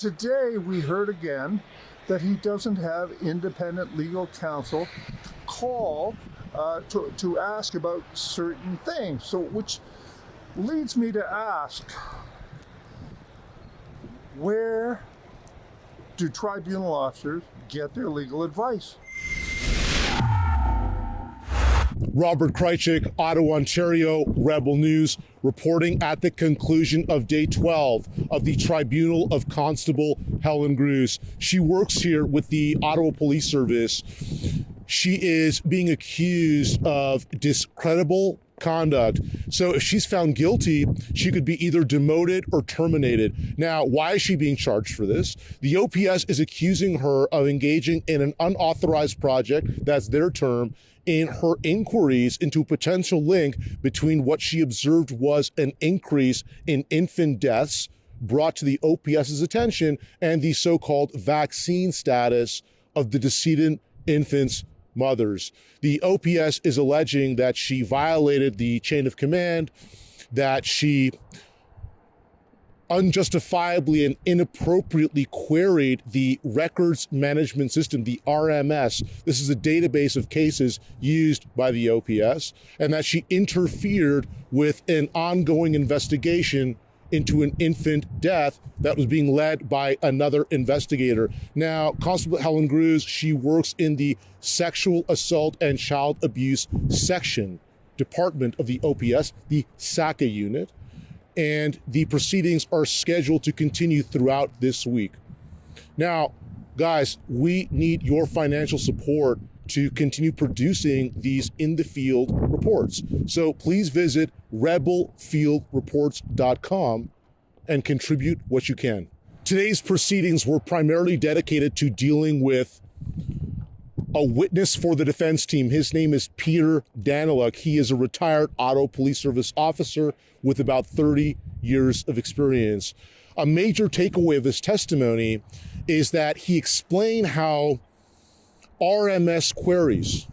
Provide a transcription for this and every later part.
Today we heard again that he doesn't have independent legal counsel call to ask about certain things. So, which leads me to ask, where do tribunal officers get their legal advice? Robert Kraychik, Ottawa, Ontario, Rebel News, reporting at the conclusion of day 12 of the tribunal of Constable Helen Grus. She works here with the Ottawa Police Service. She is being accused of discreditable conduct. So if she's found guilty, she could be either demoted or terminated. Now, why is she being charged for this? The OPS is accusing her of engaging in an unauthorized project, that's their term, in her inquiries into a potential link between what she observed was an increase in infant deaths brought to the OPS's attention and the so-called vaccine status of the decedent infants' mothers. The OPS is alleging that she violated the chain of command, that she unjustifiably and inappropriately queried the records management system, the RMS. This is a database of cases used by the OPS, and that she interfered with an ongoing investigation into an infant death that was being led by another investigator. Now, Constable Helen Grus, she works in the Sexual Assault and Child Abuse Section Department of the OPS, the SACA unit, and the proceedings are scheduled to continue throughout this week. Now, guys, we need your financial support to continue producing these in the field reports. So please visit rebelfieldreports.com and contribute what you can. Today's proceedings were primarily dedicated to dealing with a witness for the defense team. His name is Peter Daniluk. He is a retired Ottawa Police Service officer with about 30 years of experience. A major takeaway of his testimony is that he explained how RMS queries,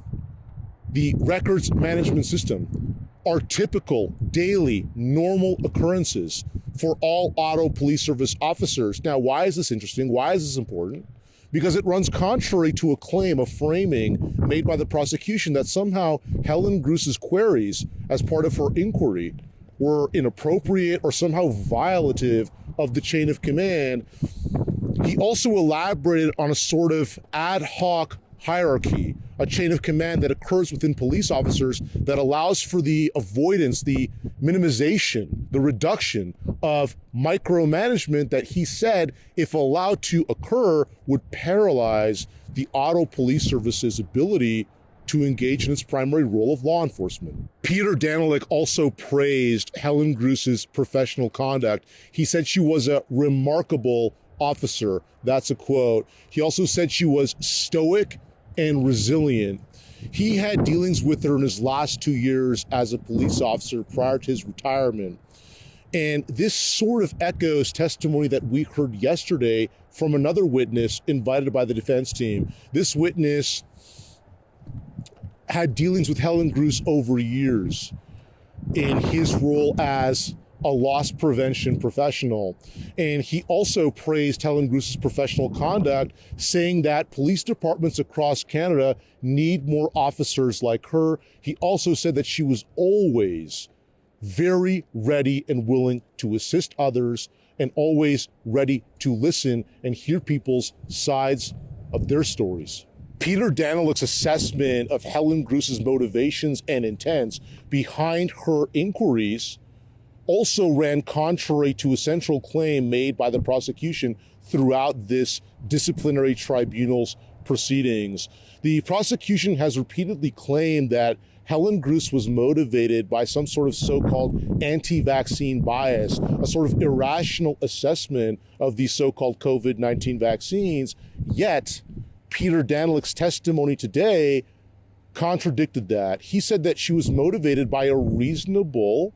the records management system, are typical, daily, normal occurrences for all Ottawa Police Service officers. Now, why is this interesting? Why is this important? Because it runs contrary to a claim, a framing made by the prosecution that somehow Helen Grus's queries as part of her inquiry were inappropriate or somehow violative of the chain of command. He also elaborated on a sort of ad hoc hierarchy, a chain of command that occurs within police officers that allows for the avoidance, the minimization, the reduction of micromanagement that he said, if allowed to occur, would paralyze the Ottawa Police Service's ability to engage in its primary role of law enforcement. Peter Daniluk also praised Helen Grus's professional conduct. He said she was a remarkable officer. That's a quote. He also said she was stoic and resilient. He had dealings with her in his last 2 years as a police officer prior to his retirement. And this sort of echoes testimony that we heard yesterday from another witness invited by the defense team. This witness had dealings with Helen Grus over years in his role as a loss prevention professional. And he also praised Helen Grus's professional conduct, saying that police departments across Canada need more officers like her. He also said that she was always very ready and willing to assist others and always ready to listen and hear people's sides of their stories. Peter Daniluk's assessment of Helen Grus's motivations and intents behind her inquiries also ran contrary to a central claim made by the prosecution throughout this disciplinary tribunal's proceedings. The prosecution has repeatedly claimed that Helen Grus was motivated by some sort of so-called anti-vaccine bias, a sort of irrational assessment of the so-called COVID-19 vaccines. Yet, Peter Daniluk's testimony today contradicted that. He said that she was motivated by a reasonable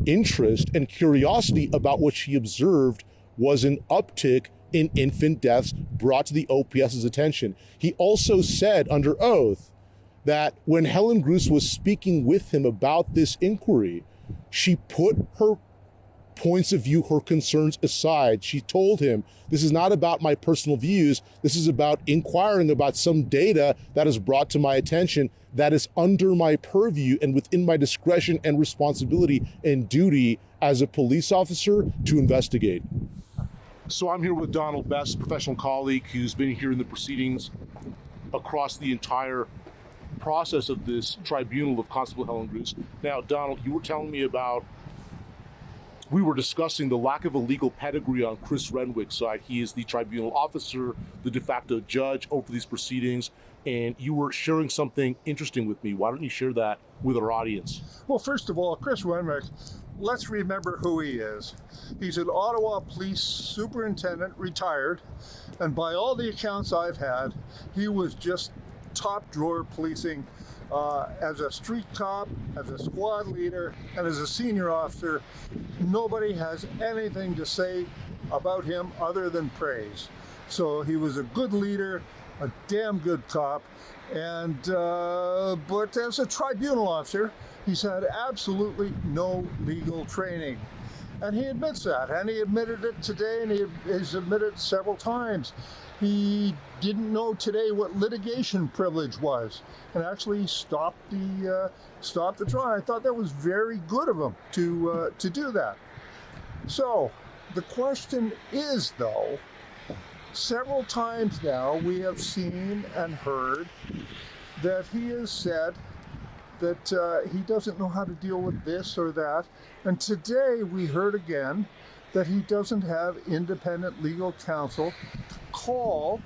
interest and curiosity about what she observed was an uptick in infant deaths brought to the OPS's attention. He also said under oath that when Helen Grus was speaking with him about this inquiry, she put her points of view, her concerns aside, she told him, this is not about my personal views. This is about inquiring about some data that is brought to my attention that is under my purview and within my discretion and responsibility and duty as a police officer to investigate. So I'm here with Donald Best, professional colleague who's been here in the proceedings across the entire process of this tribunal of Constable Helen Grus. Now, Donald, you were telling me about, we were discussing the lack of a legal pedigree on Chris Renwick's side. He is the tribunal officer, the de facto judge over these proceedings, and you were sharing something interesting with me. Why don't you share that with our audience? Well, first of all, Chris Renwick, let's remember who he is. He's an Ottawa police superintendent, retired, and by all the accounts I've had, he was just top drawer policing as a street cop, as a squad leader, and as a senior officer. Nobody has anything to say about him other than praise. So he was a good leader, a damn good cop, and but as a tribunal officer, he's had absolutely no legal training. And he admits that, and he admitted it today, and he's admitted it several times. He didn't know today what litigation privilege was, and actually stopped the trial. I thought that was very good of him to do that. So the question is, though, several times now we have seen and heard that he has said that he doesn't know how to deal with this or that, and today we heard again that he doesn't have independent legal counsel to call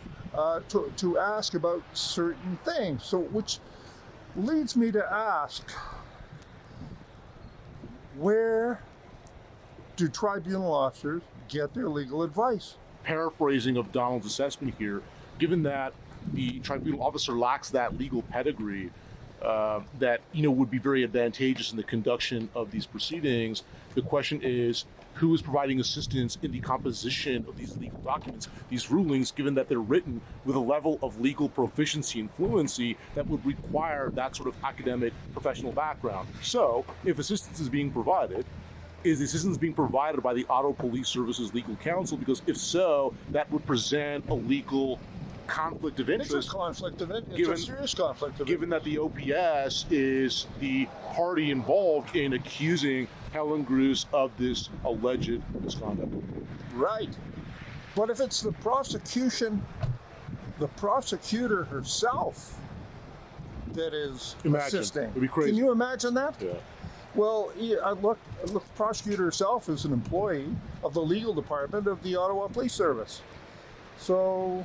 to ask about certain things. So, which leads me to ask, where do tribunal officers get their legal advice? Paraphrasing of Donald's assessment here, given that the tribunal officer lacks that legal pedigree that would be very advantageous in the conduction of these proceedings, the question is, who is providing assistance in the composition of these legal documents, these rulings, given that they're written with a level of legal proficiency and fluency that would require that sort of academic professional background? So, if assistance is being provided, is the assistance being provided by the Ottawa Police Services Legal Counsel? Because if so, that would present a legal conflict of interest. It's a conflict of interest. It's a serious conflict of interest. Given that the OPS is the party involved in accusing Helen Grus of this alleged misconduct. Right. But if it's the prosecution, the prosecutor herself that is assisting. It'd be crazy. Can you imagine that? Yeah. Well, look, the prosecutor herself is an employee of the legal department of the Ottawa Police Service. So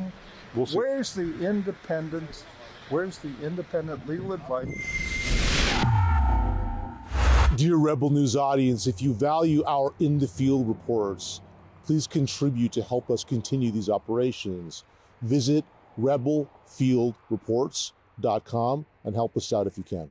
We'll see. Where's the independent legal advice? Dear Rebel News audience, if you value our in the field reports, please contribute to help us continue these operations. Visit rebelfieldreports.com and help us out if you can.